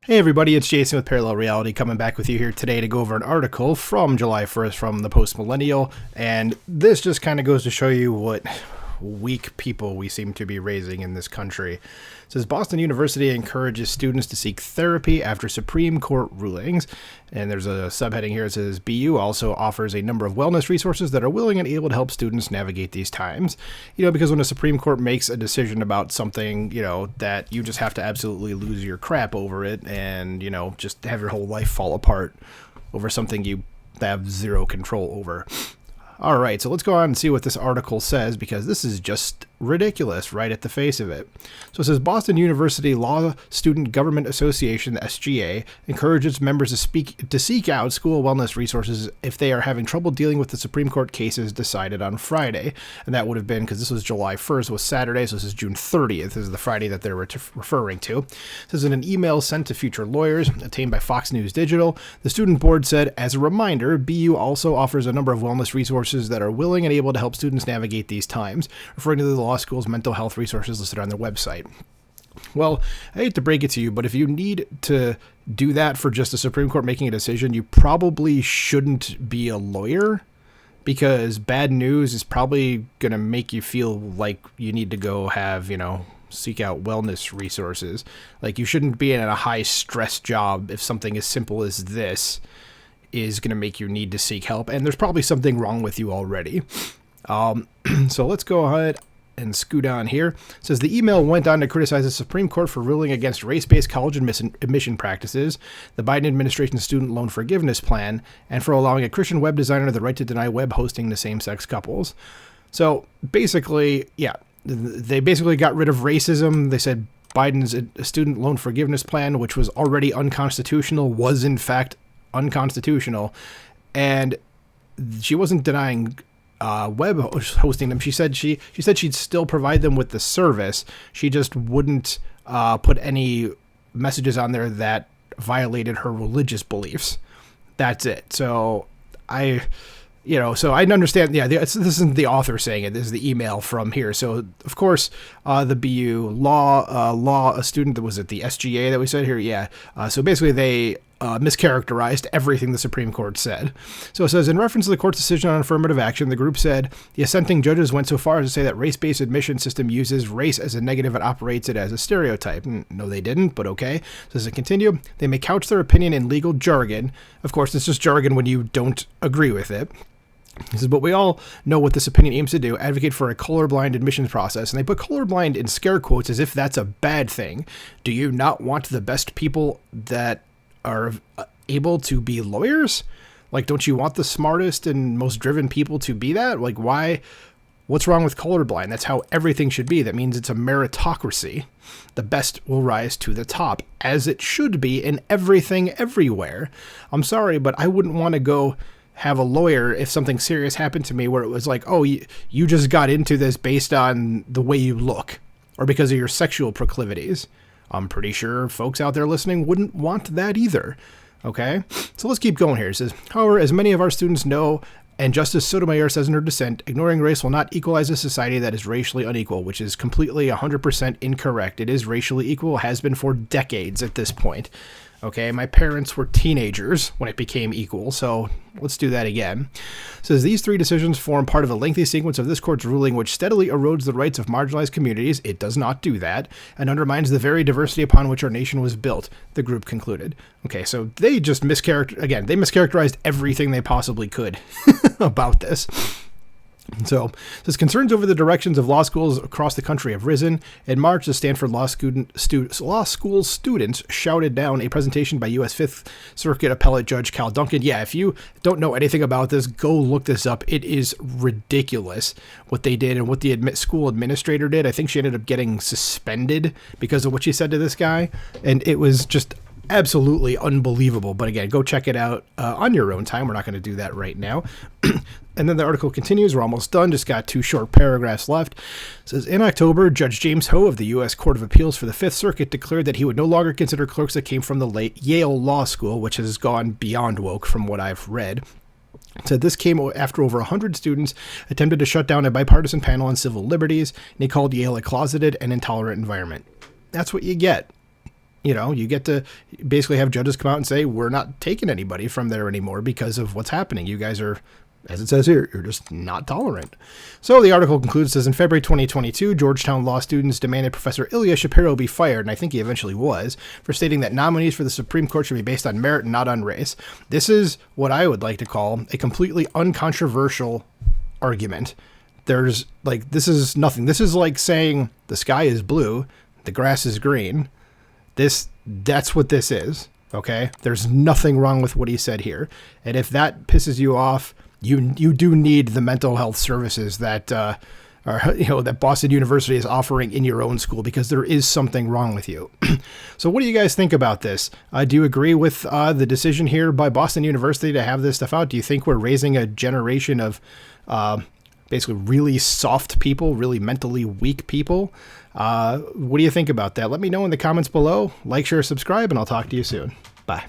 Hey everybody, it's Jason with Parallel Reality coming back with you here today to go over an article from July 1st from the Post Millennial, and this just kind of goes to show you what weak people we seem to be raising in this country. It says Boston University encourages students to seek therapy after Supreme Court rulings, and there's a subheading here that says BU also offers a number of wellness resources that are willing and able to help students navigate these times. Because when the Supreme Court makes a decision about something, that you just have to absolutely lose your crap over it and, just have your whole life fall apart over something you have zero control over. All right, so let's go on and see what this article says, because this is just ridiculous right at the face of it. So it says Boston University Law Student Government Association, the SGA, encourages members to seek out school wellness resources if they are having trouble dealing with the Supreme Court cases decided on Friday. And that would have been, because this was July 1st, was Saturday, so this is June 30th. This is the Friday that they're referring to. It says in an email sent to future lawyers, obtained by Fox News Digital, the student board said, as a reminder, BU also offers a number of wellness resources that are willing and able to help students navigate these times, referring to the law school's mental health resources listed on their website. Well, I hate to break it to you, but if you need to do that for just the Supreme Court making a decision, you probably shouldn't be a lawyer, because bad news is probably going to make you feel like you need to go have, seek out wellness resources. Like, you shouldn't be in a high stress job if something as simple as this is going to make you need to seek help, and there's probably something wrong with you already. So let's go ahead and scoot on here. It says the email went on to criticize the Supreme Court for ruling against race-based college admission practices, the Biden administration's student loan forgiveness plan, and for allowing a Christian web designer the right to deny web hosting to same-sex couples. So basically, they basically got rid of racism. They said Biden's student loan forgiveness plan, which was already unconstitutional, was in fact unconstitutional, and she wasn't denying web hosting them. She said she'd still provide them with the service. She just wouldn't put any messages on there that violated her religious beliefs. That's it. So I understand. Yeah, this isn't the author saying it. This is the email from here. So of course, the BU law student that was at the SGA that we said here. Yeah. So basically, they mischaracterized everything the Supreme Court said. So it says, in reference to the court's decision on affirmative action, the group said the assenting judges went so far as to say that race-based admission system uses race as a negative and operates it as a stereotype. No, they didn't, but okay. So as it continue, they may couch their opinion in legal jargon. Of course, it's just jargon when you don't agree with it. He says, but we all know what this opinion aims to do, advocate for a colorblind admissions process. And they put colorblind in scare quotes as if that's a bad thing. Do you not want the best people that are able to be lawyers? Like, don't you want the smartest and most driven people to be that? Like, why? What's wrong with colorblind? That's how everything should be. That means it's a meritocracy. The best will rise to the top, as it should be in everything everywhere. I'm sorry, but I wouldn't want to go have a lawyer if something serious happened to me where it was like, oh, you just got into this based on the way you look or because of your sexual proclivities. I'm pretty sure folks out there listening wouldn't want that either. Okay, so let's keep going here. It says, however, as many of our students know, and Justice Sotomayor says in her dissent, ignoring race will not equalize a society that is racially unequal, which is completely 100% incorrect. It is racially equal, has been for decades at this point. Okay, my parents were teenagers when it became equal, so let's do that again. It says, these three decisions form part of a lengthy sequence of this court's ruling which steadily erodes the rights of marginalized communities. It does not do that, and undermines the very diversity upon which our nation was built, the group concluded. Okay, so they just mischaracterized everything they possibly could about this. So, it says concerns over the directions of law schools across the country have risen. In March, the Stanford Law School students shouted down a presentation by U.S. Fifth Circuit Appellate Judge Cal Duncan. Yeah, if you don't know anything about this, go look this up. It is ridiculous what they did and what the school administrator did. I think she ended up getting suspended because of what she said to this guy, and it was just absolutely unbelievable. But again, go check it out on your own time. We're not going to do that right now. And then the article continues. We're almost done. Just got 2 short paragraphs left. It says, in October, Judge James Ho of the U.S. Court of Appeals for the Fifth Circuit declared that he would no longer consider clerks that came from the Yale Law School, which has gone beyond woke from what I've read. It said this came after over 100 students attempted to shut down a bipartisan panel on civil liberties, and he called Yale a closeted and intolerant environment. That's what you get. You know, you get to basically have judges come out and say, we're not taking anybody from there anymore because of what's happening. You guys are, as it says here, you're just not tolerant. So the article concludes, says, in February 2022, Georgetown law students demanded Professor Ilya Shapiro be fired, and I think he eventually was, for stating that nominees for the Supreme Court should be based on merit and not on race. This is what I would like to call a completely uncontroversial argument. There's, like, this is nothing. This is like saying the sky is blue, the grass is green. That's what this is, okay? There's nothing wrong with what he said here. And if that pisses you off, you do need the mental health services that that Boston University is offering in your own school, because there is something wrong with you. So what do you guys think about this? Do you agree with the decision here by Boston University to have this stuff out? Do you think we're raising a generation of basically really soft people, really mentally weak people? What do you think about that? Let me know in the comments below. Like, share, subscribe, and I'll talk to you soon. Bye.